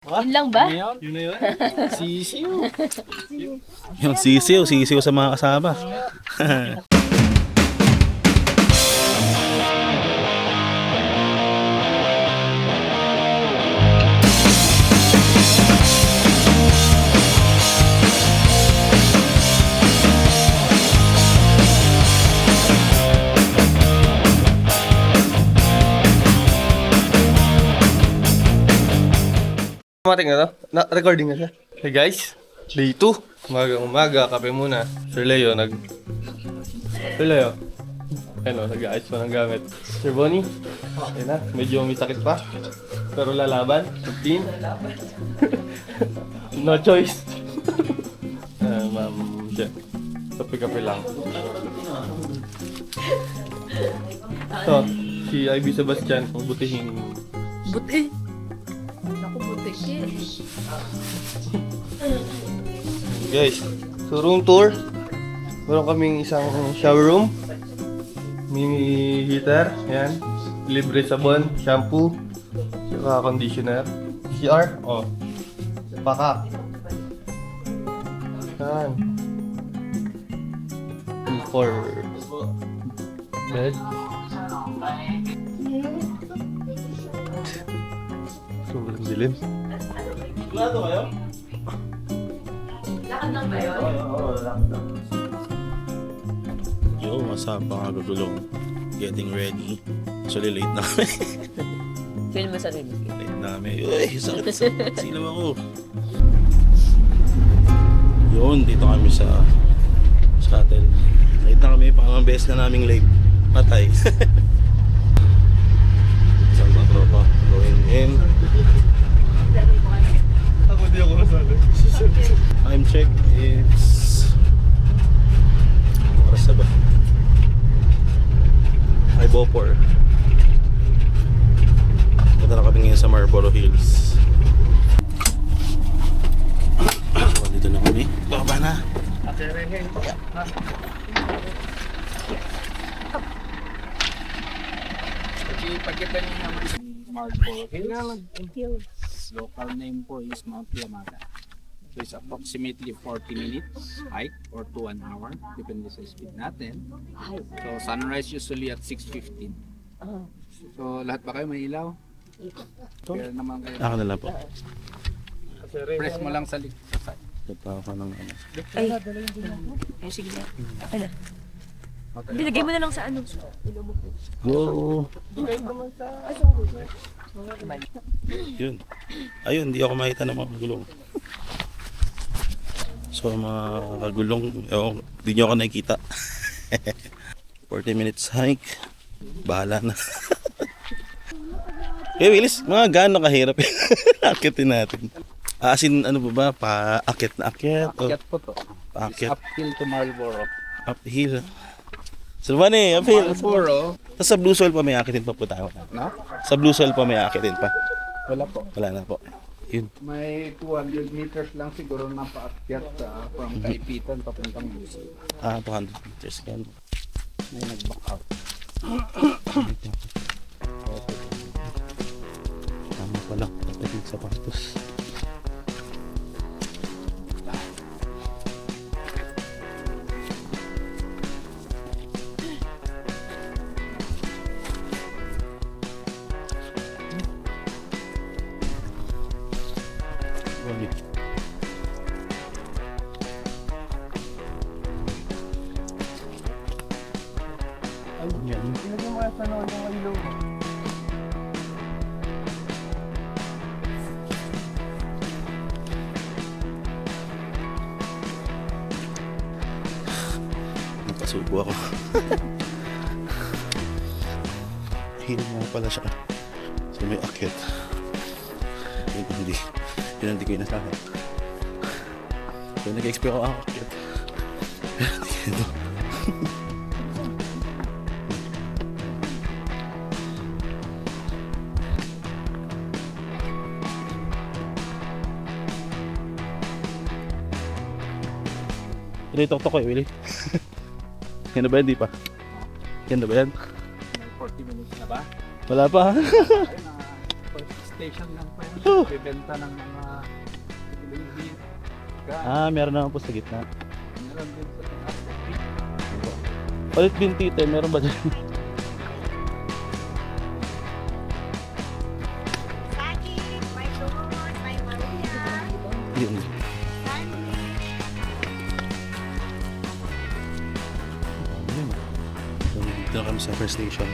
Yun lang ba? Yun na yun. Sisiw. Yung sisiw sa mga kasama. Mating na to? Na-recording na siya. Hey guys, day 2. Umaga, kape muna. Sir Leo, Sir Leo. Ano, nag-aayos pa ng gamit. Sir Bonnie, okay na. Medyo may sakit pa. Pero lalaban. 15. No choice. Ma'am, siya. Kape-kape lang. So, si Ivy Sebastian, butihin. Buti. Naku, buti siya. Guys, so room tour. Meron kaming isang shower room. Mini heater, yan. Libre sabon, shampoo, saka conditioner. CR, oh. Pakak. Yan. 4 bed. Sobrang dilim. Lado kayo? Lakad lang ba yun? Yo, what's up mga gagulong? Getting ready. Actually, late na kami. Feel mo sarili. Late na kami. Uy, sakit sa silaw ako. Yun, dito kami sa shuttle. Late na kami, pangamang beses na naming late. Patay. Isang mga tropa. Going in. Ako di ako nasali. Time check is... Oras na ba? Ay, Bopor. Punta na kami ngayon sa Marlboro Hills. Dito na kami. Baba na. Marlboro Hills. Local name po is Mount Yamada. So it's approximately 40 minutes hike or to 1 hour, depende sa speed natin. So sunrise usually at 6:15. So lahat ba kayo may ilaw? Kaya naman kayo. Ako na lang po. Press mo lang sa likod. Gata ako ng ano. Ay, sige na. Ano? Bilagay mo na lang sa ano. Go! Yun. Ayun, hindi ako makita ng mga kagulong. So mga kagulong, hindi nyo ako nakikita. 40 minutes hike. Bahala na. Kaya Willis, mga gaano kahirap yun. Akitin natin. Asin ano ba ba? Paakit na akit? Akyat po to. Paakit. It's uphill to Marlboro. Uphill. So ba ni? Uphill. Marlboro? Tapos sa Blue Soil pa may akitin pa po tayo. No? Sa Blue Soil pa may akitin pa. Wala po. Wala na po. Yun. May 200 meters lang siguro na paakyat from Kaipitan papuntang Busi. 200 meters yan. May nag-back out. Tama pala. Tatig sa pastos. Balik. Yan. Hindi mo kaya sana yung ilaw mo. Nakasubo ako. Hill mo pala siya. So may akit. Yun hindi ko inasahan. So nag-expect ako akit. Pero hindi ko ito. Ito ko eh, Willie. Yan na ba yan? Di pa? Yan na ba yan? May 40 minutes na ba? Wala pa. Ayun na. station lang po yun. Huh. Bibenta ng mga beer. Meron naman po sa gitna. Meron din sa taas. Palit din tite, meron ba dyan? Saging, may sumot, may Maria. Yun. So, dito na kami sa first station.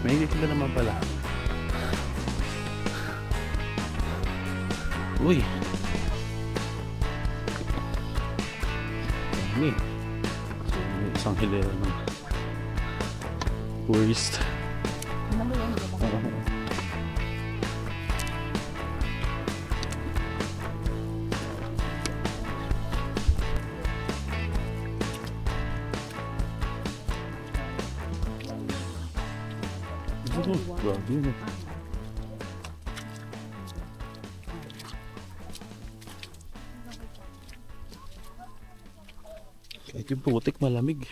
May ikila naman pala. Uy! Dami. So, may isang hilera ng tourist. Grabe yun. Kahit yung putik malamig.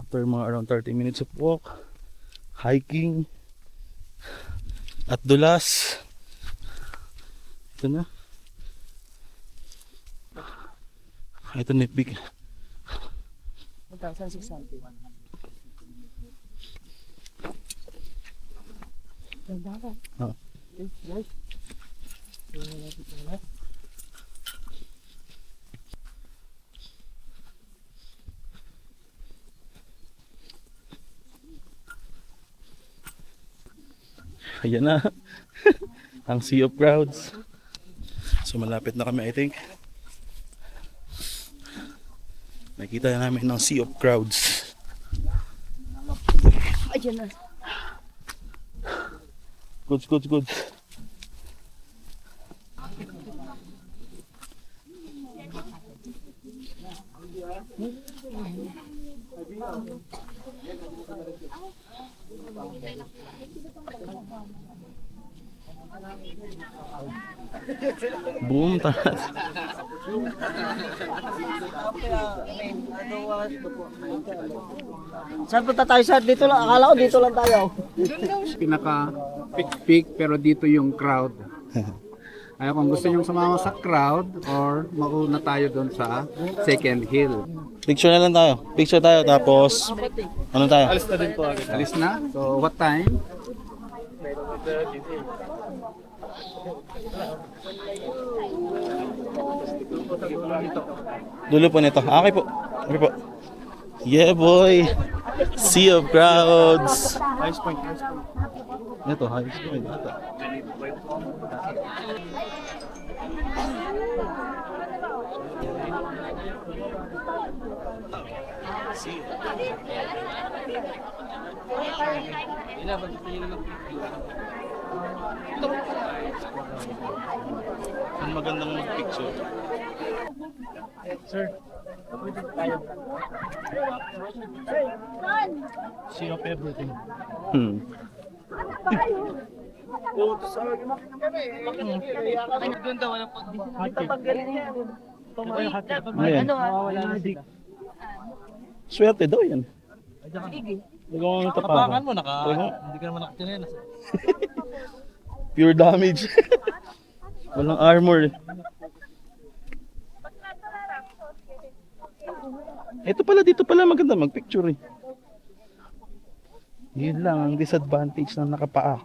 After mga around 30 minutes of walk, hiking, at dulas, ito na. Ito na yung big. 1,600. Ah. Ayan na. Ang sea of crowds. So malapit na kami, I think. Nakita na namin ng sea of crowds. Ayan na. Goods. Boom, tarat. Saan punta tayo sir? Dito lang. Akala ko dito lang tayo. Pinaka peak pero dito yung crowd. Ay kung gusto niyo sumama sa crowd or mauna tayo doon sa second hill. Picture na lang tayo. Picture tayo tapos ano tayo? Alis na din po agad. Alis na? So what time? Dulo po nito. Okay po. Okay po. Yeah boy. Sea of crowds. Ice point. Ito, high school. Ito. Ang magandang mag-picture. Sir. Sea of everything. Doon daw, walang Ayan. Swerte daw yan. Nagawang tapakan. mo, hindi ka naman nakachinelas. Pure damage. Walang armor. Ito pala, dito pala maganda magpicture eh. Yun lang ang disadvantage ng nakapaa.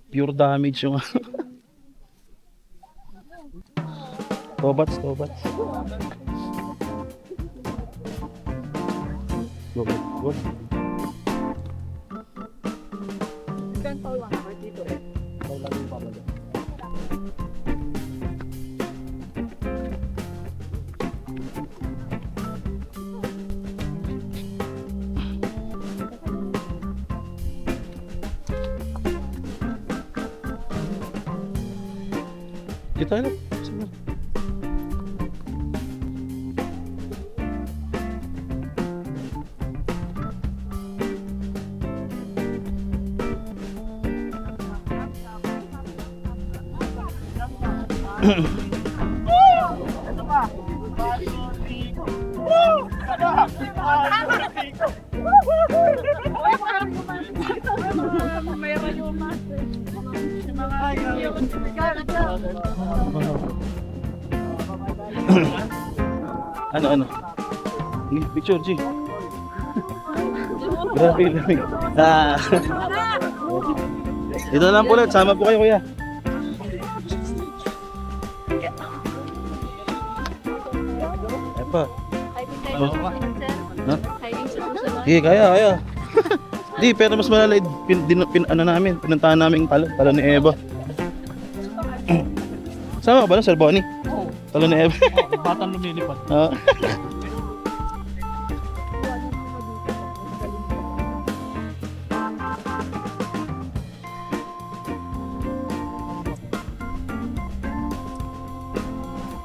Pure damage yung Tobats. Go. Kita na. Sige. Ano? Ni picture, G. Grabe lamig. Ito lang po ulit, sama po kayo kuya. Epa. Ha? Sige, kaya. Di, pero mas malalay, pinuntahan namin talo ni Eva. Sama ka ba na, Sir Bonnie? Talo ni Eva. Batang lumilipad. Ah.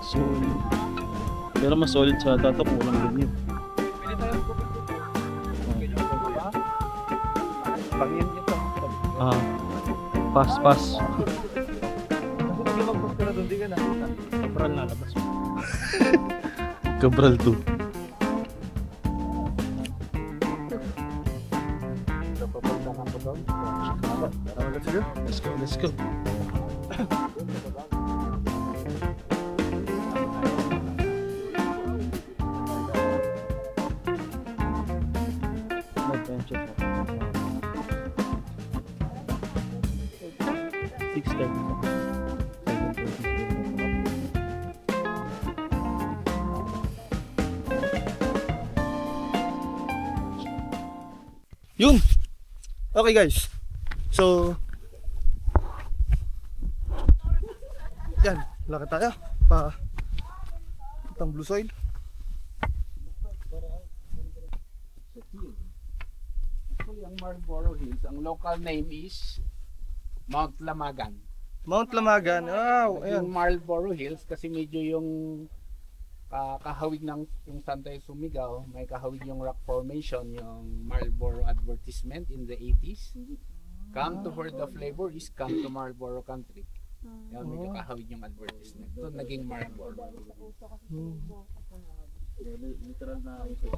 Solid. Pero mas solid sa tatap, walang ganyan. Ah. Pass. Sobrang lalabas. Cabral 2. Let's go. Adventure. 6:30. Yun! Okay guys. So, yan. Lakad tayo. Itang Blue Soil. Actually, ang Marlborough Hills, ang local name is Mount Lamagan. Mount Lamagan. Wow! Yung Ayan. Marlborough Hills kasi medyo yung kahawig ng yung Santay Sumigaw, may kahawig yung rock formation, yung Marlborough advertisement in the 80s. Come to for the flavor is come to Marlborough Country. Yan, medyo kahawig yung advertisement. So, naging Marlborough.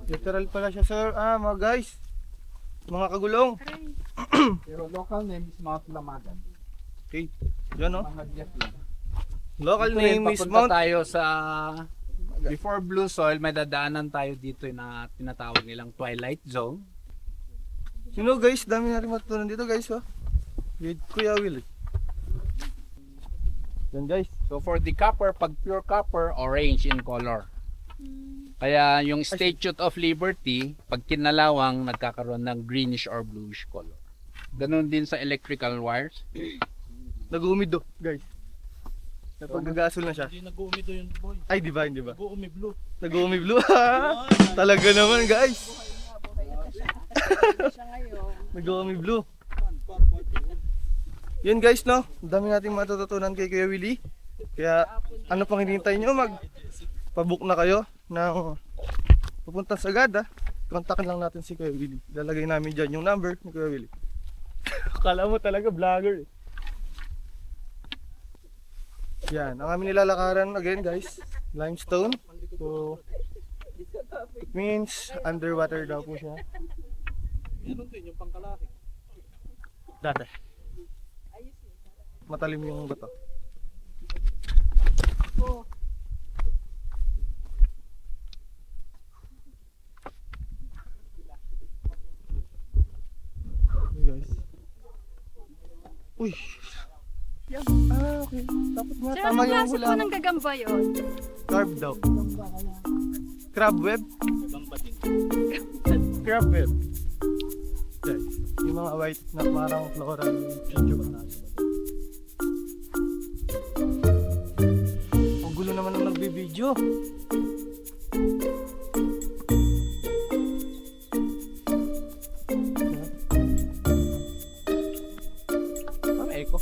Literal pala siya, sir. Mga guys. Mga kagulong. Pero local name is Mount Lamagan. Okay. Yan no. Mga Jeff lang. Local Ito name rin, is papunta Mount. tayo sa before Blue Soil, may dadaanan tayo dito na tinatawag nilang Twilight Zone. Sino guys? Dami natin matutunan dito guys. Oh. With Kuya Will. Yan guys. So for the copper, pag pure copper, orange in color. Kaya yung Statue of Liberty, pag kinalawang, nagkakaroon ng greenish or bluish color. Ganon din sa electrical wires. Nag-uumido guys. Napagagasol na siya. Hindi nag-uumido yun, boy. Ay, di ba? Hindi ba? Nag-uumi blue. Nag-uumi blue. Talaga naman guys. Nag-uumi blue. Yun guys no. Ang dami nating matututunan kay Kuya Willie. Kaya ano pang hinihintay nyo? Mag-pabook na kayo ng pupunta sa Sagada. Kontakin lang natin si Kuya Willie. Lalagay namin dyan yung number ni Kuya Willie. Akala mo talaga vlogger eh. Yan, ang aming nilalakaran again guys, limestone. So, it means underwater daw po siya. Meron din yung pangkalaki. Dati. Matalim yung bato. Hey guys. Uy! Okay. Dapat nga Sir, tama anong yung klase po hula. ng gagamba yun? Carb daw. Crab web? Crab web. Guys, yung mga white na parang floral tissue. Ang gulo naman ng nagbibideo. Echo.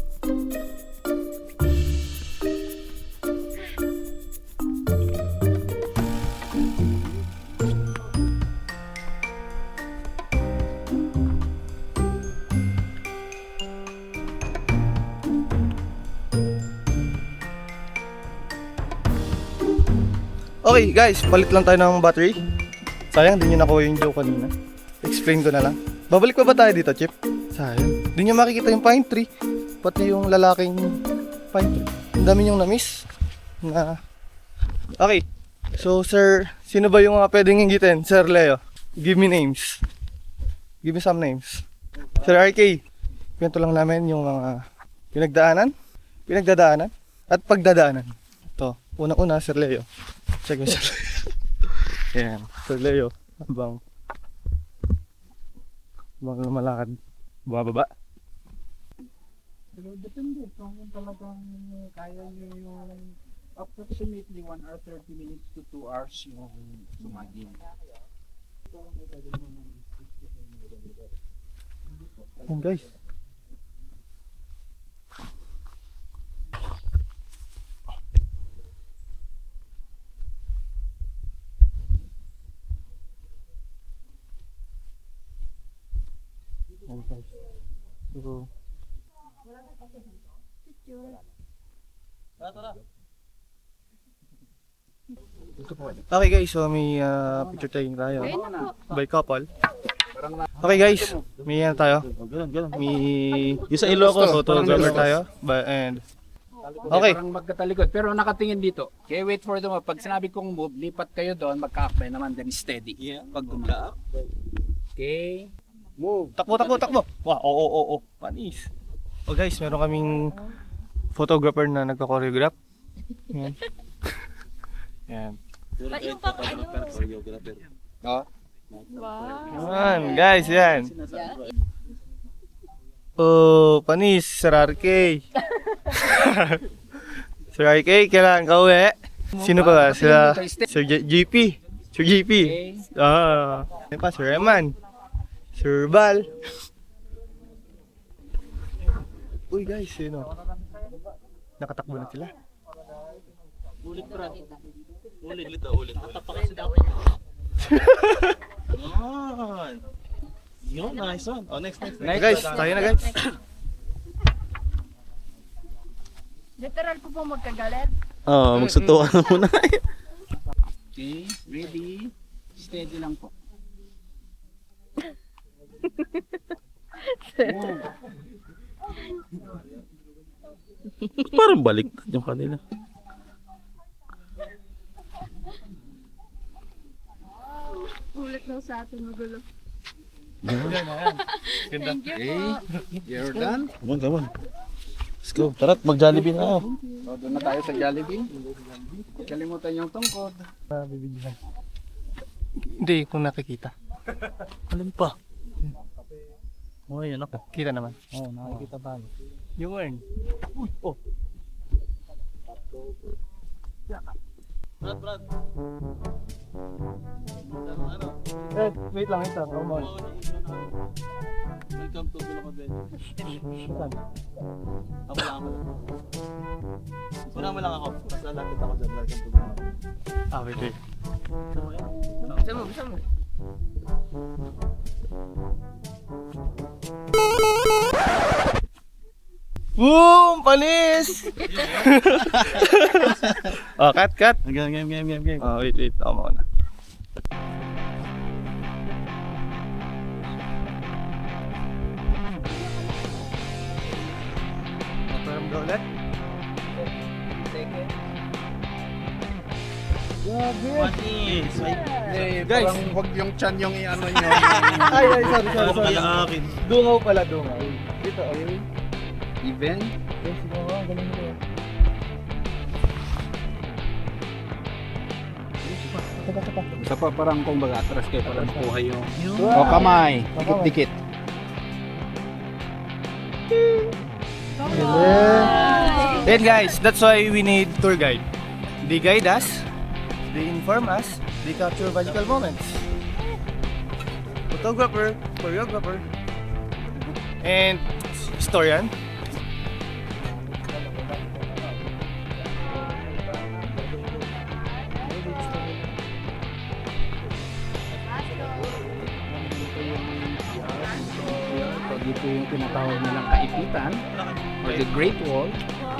Okay guys, palit lang tayo ng battery. Sayang, di nyo nakuha yung joke kanina. Explain ko na lang. Babalik pa ba tayo dito, Chip? Sayang. Di nyo makikita yung pine tree. Pati yung lalaking pine tree. Ang dami nyong na-miss. Okay. So, sir, sino ba yung mga pwedeng inggitin? Sir Leo, give me names. Give me some names. Sir RK, kwento lang namin yung mga pinagdadaanan, at pagdadaanan. Ito, unang-una, Sir Leo. Check mo, Sir Leo. Ayan, Sir Leo. Habang lumalakad, bumababa. Pero depende kung talagang kaya nyo yung approximately 1 hour 30 minutes to 2 hours yung sumagin. Ayan, guys. Ayan, guys. So, okay guys, so may picture taking tayo by couple. Okay guys, may ano tayo. May Yung sa Ilocos. photographer tayo. And okay. Parang magkatalikod pero nakatingin dito. Okay, wait for the move. Pag sinabi kong move, lipat kayo doon, magka-akbay naman, then steady. Pag gumala. Okay. Move. Takbo. Wow, oo. Panis. Oh guys, meron kaming photographer na nagko-choreograph. Yan. Yan. Yung pang ano? Oh. Wow. Yan, guys, yan. Oh, panis, Sir RK. Sir RK, kailangan ka uwi. Sino pa ba? Sila, Sir GP. Sir GP. Ano pa, Sir Eman. Sir Val. Uy guys, sino? Nakatakbo na sila. Ulit. Yun, nice one. Oh, next. Guys, tayo na guys. Literal po magkagalit. Oo, magsuntukan na muna. Okay, ready. Steady lang po. Parang baliktad yung kanila. Ulit lang sa atin magulo. Thank you. Okay, you're done. Come on. Let's go. Tara, mag-Jollibee na ako. So, doon na tayo sa Jollibee. Kalimutan yung tungkod. Bibigyan. Hindi, kung nakikita. Alin pa? Oh, yan ako. Kita naman. Oo, nakikita ba? Yung earn. Brad. Wait lang, ito. Welcome to Bulong Adventure. Ako lang. Una mo lang ako. Basta lapit ako dyan. Welcome to Bulong Adventure. Wait. Bisa mo. Boom! Panis! Cut. Game. Wait. Ako muna. Parang ba ulit? Panis! Guys. Parang huwag yung chan yung i-ano nyo. Ay, sorry. Kaya akin. Dungaw pala. Dito, okay. Even. Yes, galing mo. Isa pa parang kung baga atras kayo parang buhay yung kamay. Dikit-dikit. Then guys, that's why we need tour guide. They guide us, they inform us, they capture magical moments. Photographer, choreographer, and historian. Dito yung tinatawag nilang kaipitan or the Great Wall.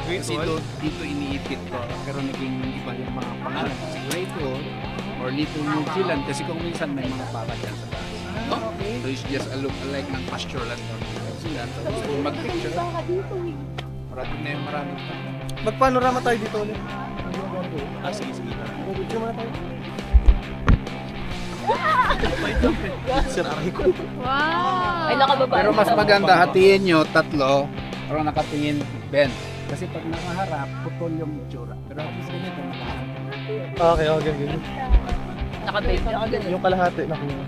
Kasi dito iniipit ko pero naging iba yung mga pangalan. Great Wall or or Little New Zealand kasi kung minsan may mga baka dyan sa taas. So it's just a look-alike ng pasture land ng New Zealand. So gusto mo mag-picture, parating na yung maraming baka. Magpanorama tayo dito ulit. Sige. Picture muna tayo. Wow! Ay, nakababa. Pero mas maganda, hatiin nyo, tatlo, pero nakatingin Ben. Kasi pag nakaharap, putol yung itsura. Pero at least ganito, nakaharap. Okay, ganyan. Nakabase. Yung kalahati nakuha.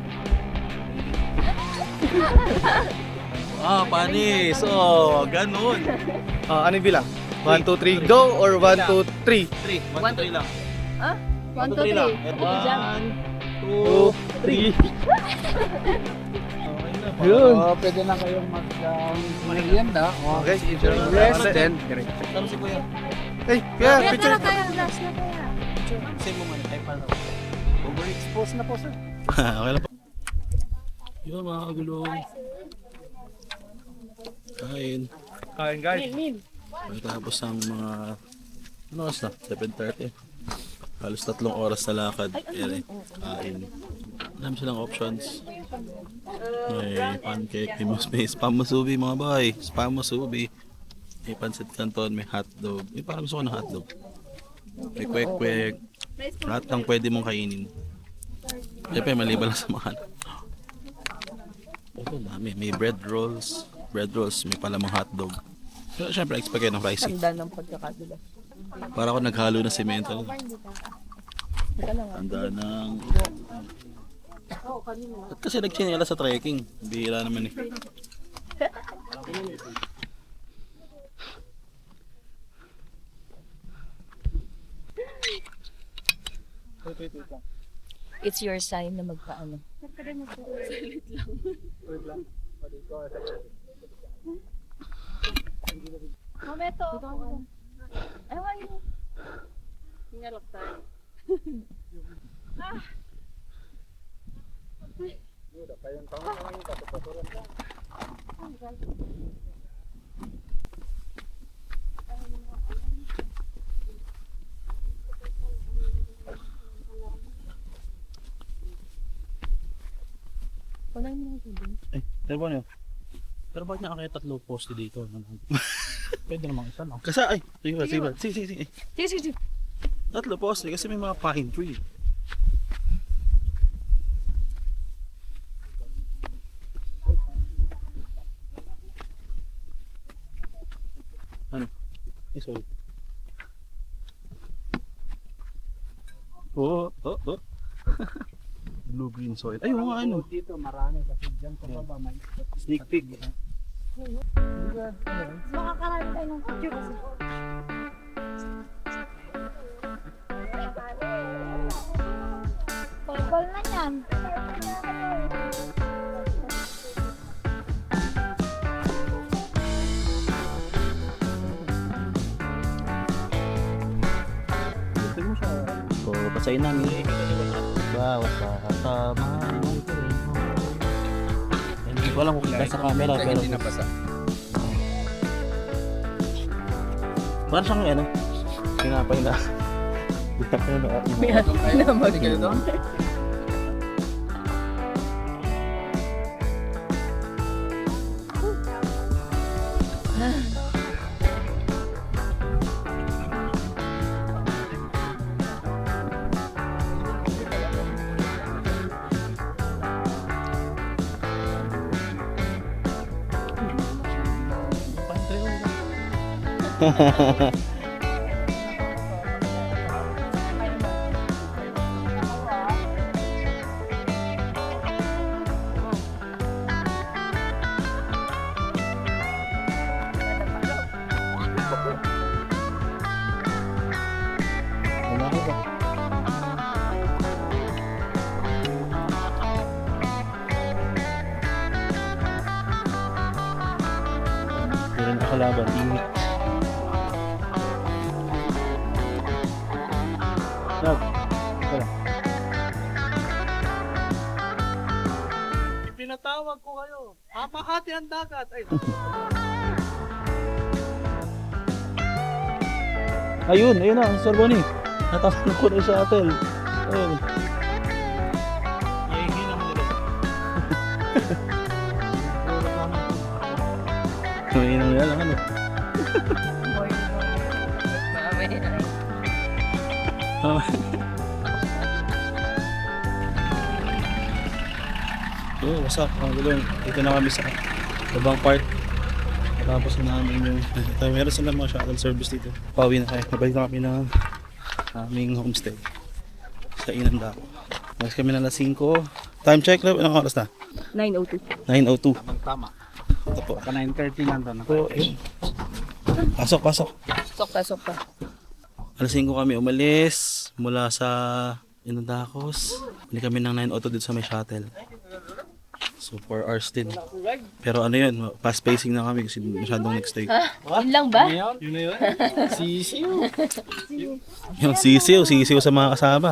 Panis. Ganun. Ano yung bilang? 1, 2, 3, go or 1, 2, 3? 3. 1, 2, 3 lang. 1, 2, 3. 2, 3. Yun. Pwede na kayong mag-merienda. Okay, Rest, then diretso. Tama si Kuya. Hey, kaya, picture. Last na kaya. Same mo man. Ay, paano? Overexposed na po, sir. Okay lang po. Yun mga kagulong. Kain. Kain, guys. Pagkatapos ng mga ano oras na? 7:30. Halos 3 oras na lakad. Kain. Alam silang options. May pancake, may spam musubi mga boy. Spam musubi. May pancit canton, may hotdog. May parang gusto ko ng hotdog. May kwek-kwek. Lahat ng pwede mong kainin. Siyempre, maliban lang sa mga ano. Ito dami. May bread rolls. May palamang hotdog. Pero siyempre, expect kayo ng pricey. Tanda ng pagkakadula. Para ako naghalo ng semento. Tanda ng... At kasi nagchinela sa trekking. Bihira naman eh. It's your sign na magpaano. Mameto. Ewan yun. Hingalok tayo. Eh, telepono yun. Pero bakit niya kaya 3 poste dito? Pwede namang isa lang. Kasi ay, sige. Sige. 3 poste kasi may mga pine tree. Ano? Sorry. Oh. Blue green soil. Ay, nga ano. Dito marami kasi dyan sa baba may Sneak peek. Makakarami tayo ng picture kasi. Purple na yan. So, pasayin namin. Bawat kasama. Hindi ko alam kung kita sa camera pero hindi nabasa. parang siyang ano, pinapay na. Pwede kayo doon? Wala ko ba? Pero nakalaban, init. Nag, tara. Pinatawag ko kayo. Hamahati ang dagat. Ay, Ayun na, Sir Bonnie. Natatanong ko na sa hotel. Ayun. lang ano. Oh. Oh, what's up? Ang gulong. Dito na kami sa labang part. Tapos na namin yung meron sila mga shuttle service dito. Pauwi na kayo. Nabalik na kami ng aming homestay sa Inandako. Mas kami na alas 5. Time check na. Anong oras na? 9:02. 9:02. Tama. Ito po. Ka 9:30 nandun ako. So, ayun. Pasok. Sok pa. Alas 5 kami umalis mula sa Inandakos. Bili kami ng 9:02 dito sa may shuttle. So 4 hours din. Pero ano yun, fast pacing na kami kasi masyadong next day. Yun lang ba? Yun na yun. Sisiw. Yung sisiw sa mga kasama.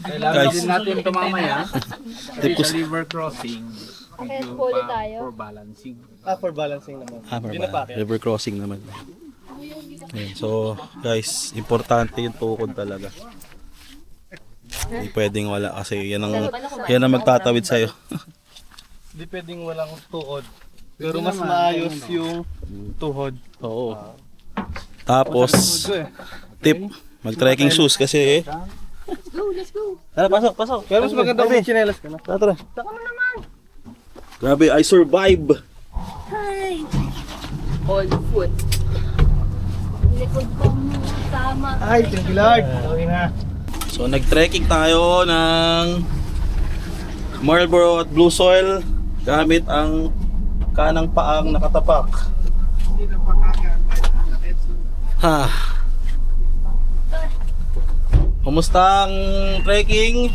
Kailangan din natin ito mamaya. Tipos, Sa river crossing. Medyo pa for balancing. For balancing naman. river crossing naman. Ayan, so guys, importante yung tukod talaga. Hindi pwedeng wala kasi yan ang magtatawid sa'yo. Hindi pwedeng walang tuhod. Pero mas maayos yung tuhod. Oo. Tapos, tip, mag-trekking shoes kasi Let's go. Tara, pasok. Pero mas maganda kung chinelas ka na. Tara. Grabe, I survive. Hi. All foot. Likod ko mo. Tama. Ay, thank you Lord. Okay na. So, nag-trekking tayo ng Marlboro at Blue Soil gamit ang kanang paang nakatapak. Ha. Kumusta ang trekking?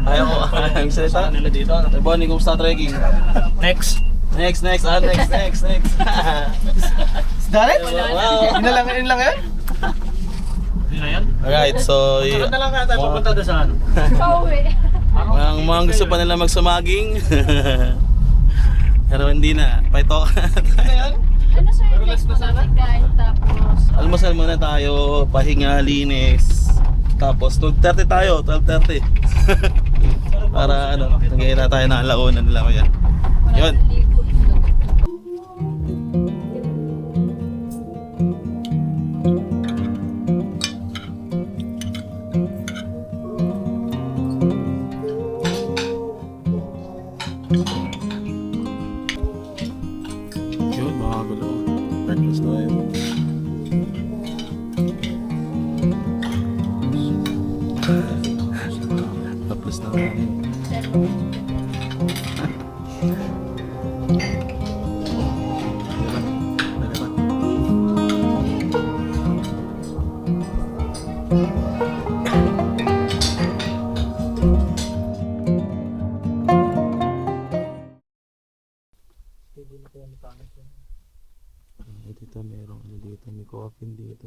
Ayaw ko. Ang salita nila dito. Bonnie, kumusta ang trekking? Next. Next. Dali? Wow. Yun lang yan? Alright, so Na lang natin pupunta doon saan? Pauwi. mga gusto pa nila magsumaging. Pero hindi na. Paito. Ano sir yung next mo natin kain tapos? Almusal muna tayo, pahinga, linis. Tapos 12:30 tayo, 12:30. Para ano, nagkita tayo ng alauna nila ko yan. Yun. Yun, mga gulo. Breakfast tayo. Tapos na tayo. Dito merong ano dito, may coffin dito.